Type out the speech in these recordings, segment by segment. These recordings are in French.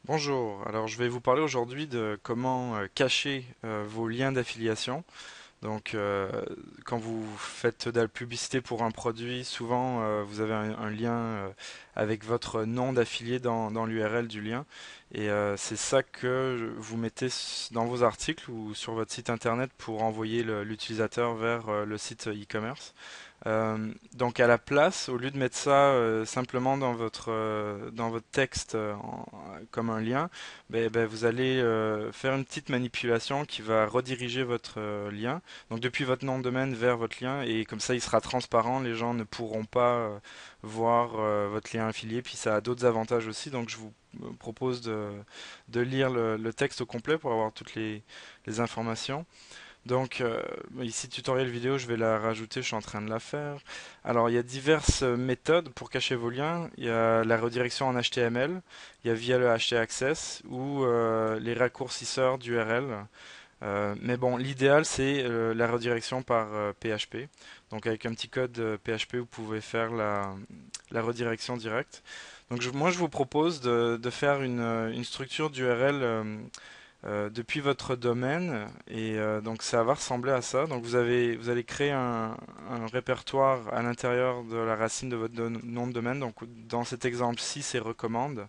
Bonjour, alors je vais vous parler aujourd'hui de comment cacher vos liens d'affiliation. Donc, quand vous faites de la publicité pour un produit, souvent vous avez un lien avec votre nom d'affilié dans l'URL du lien. Et c'est ça que vous mettez dans vos articles ou sur votre site internet pour envoyer l'utilisateur vers le site e-commerce. Donc à la place, au lieu de mettre ça simplement dans votre texte comme un lien, vous allez faire une petite manipulation qui va rediriger votre lien. Donc depuis votre nom de domaine vers votre lien et comme ça il sera transparent, les gens ne pourront pas voir votre lien affilié. Puis ça a d'autres avantages aussi. Donc je vous propose de lire le texte au complet pour avoir toutes les informations. Donc ici tutoriel vidéo, je vais la rajouter, je suis en train de la faire. Alors il y a diverses méthodes pour cacher vos liens. Il y a la redirection en HTML, il y a via le htaccess ou les raccourcisseurs d'URL. Mais bon, l'idéal c'est la redirection par PHP. Donc avec un petit code PHP, vous pouvez faire la redirection directe. Donc moi je vous propose de faire une structure d'URL depuis votre domaine et donc ça va ressembler à ça. Donc vous allez créer un répertoire à l'intérieur de la racine de votre nom de domaine. Donc dans cet exemple-ci, c'est recommande.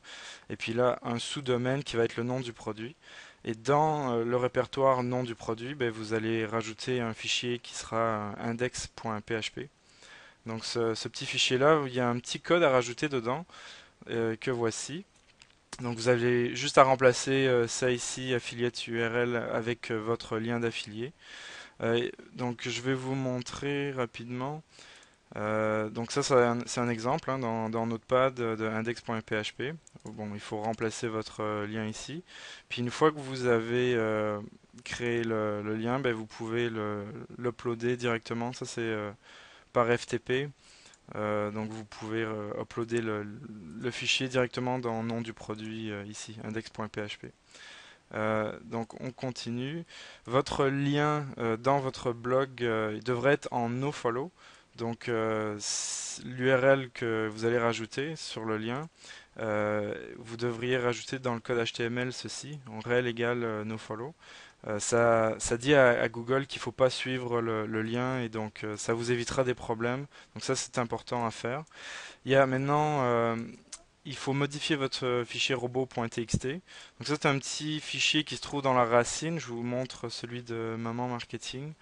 Et puis là, un sous-domaine qui va être le nom du produit. Et dans le répertoire nom du produit, vous allez rajouter un fichier qui sera index.php. Donc ce petit fichier-là, il y a un petit code à rajouter dedans que voici. Donc vous avez juste à remplacer ça ici, affiliate URL, avec votre lien d'affilié. Donc je vais vous montrer rapidement. Donc ça, c'est un exemple hein, dans Notepad de index.php. Bon, il faut remplacer votre lien ici. Puis une fois que vous avez créé le lien, vous pouvez l'uploader directement. Ça c'est par FTP. Donc vous pouvez uploader le fichier directement dans le nom du produit ici, index.php. Donc on continue. Votre lien dans votre blog il devrait être en nofollow. Donc l'URL que vous allez rajouter sur le lien, vous devriez rajouter dans le code HTML ceci, en rel égale nofollow. Ça dit à Google qu'il ne faut pas suivre le lien et donc ça vous évitera des problèmes. Donc ça c'est important à faire. Il y a maintenant, il faut modifier votre fichier robot.txt. Donc ça c'est un petit fichier qui se trouve dans la racine. Je vous montre celui de Maman Marketing.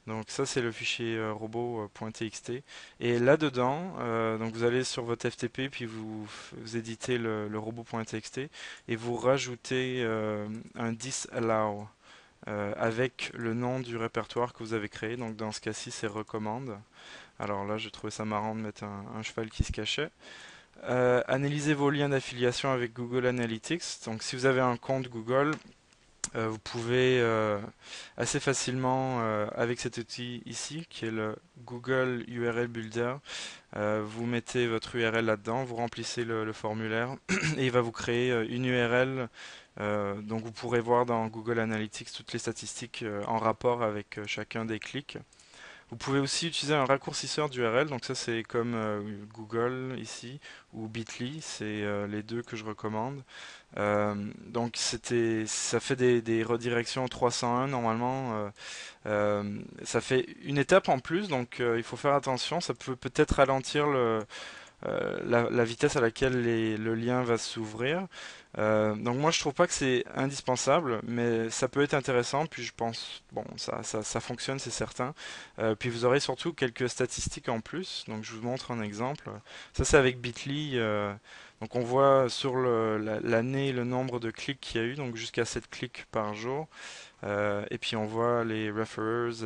Donc ça c'est le fichier robot.txt. Et là-dedans, donc vous allez sur votre FTP puis vous éditez le robot.txt et vous rajoutez un disallow avec le nom du répertoire que vous avez créé. Donc dans ce cas-ci, c'est recommande. Alors là, j'ai trouvé ça marrant de mettre un cheval qui se cachait. Analysez vos liens d'affiliation avec Google Analytics. Donc si vous avez un compte Google, vous pouvez assez facilement, avec cet outil ici, qui est le Google URL Builder, vous mettez votre URL là-dedans, vous remplissez le formulaire et il va vous créer une URL. Donc vous pourrez voir dans Google Analytics toutes les statistiques en rapport avec chacun des clics. Vous pouvez aussi utiliser un raccourcisseur d'URL, donc ça c'est comme Google ici ou Bitly, c'est les deux que je recommande. Donc ça fait des redirections 301 normalement. Ça fait une étape en plus, donc il faut faire attention. Ça peut peut-être ralentir la vitesse à laquelle le lien va s'ouvrir. Donc moi je trouve pas que c'est indispensable, mais ça peut être intéressant. Puis je pense, bon, ça fonctionne, c'est certain. Puis vous aurez surtout quelques statistiques en plus. Donc je vous montre un exemple. Ça c'est avec Bitly. Donc on voit sur l'année le nombre de clics qu'il y a eu, donc jusqu'à 7 clics par jour. Et puis on voit les referrers,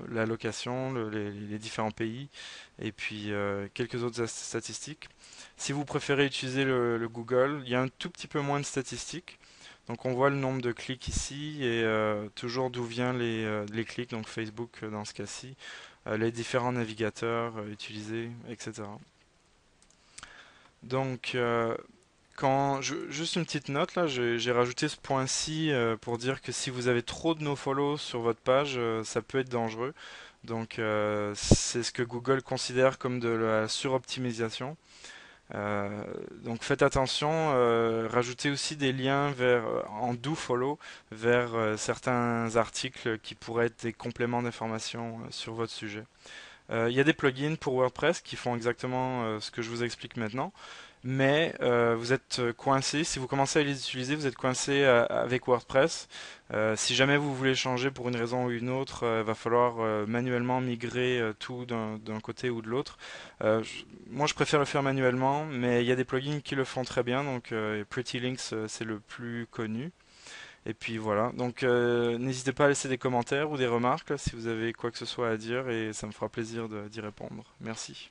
la location, les différents pays, et puis quelques autres statistiques. Si vous préférez utiliser le Google, il y a un tout petit peu moins de statistiques. Donc on voit le nombre de clics ici et toujours d'où viennent les clics, donc Facebook dans ce cas-ci, les différents navigateurs utilisés, etc. Donc juste une petite note là, j'ai rajouté ce point-ci pour dire que si vous avez trop de nofollow sur votre page, ça peut être dangereux. Donc c'est ce que Google considère comme de la suroptimisation. Euh, donc faites attention, rajoutez aussi des liens en do follow vers certains articles qui pourraient être des compléments d'information sur votre sujet. Il y a des plugins pour WordPress qui font exactement ce que je vous explique maintenant, mais vous êtes coincé, si vous commencez à les utiliser, vous êtes coincé avec WordPress. Si jamais vous voulez changer pour une raison ou une autre, il va falloir manuellement migrer tout d'un côté ou de l'autre. Moi, je préfère le faire manuellement, mais il y a des plugins qui le font très bien, donc Pretty Links, c'est le plus connu. Et puis voilà, donc n'hésitez pas à laisser des commentaires ou des remarques là, si vous avez quoi que ce soit à dire et ça me fera plaisir d'y répondre. Merci.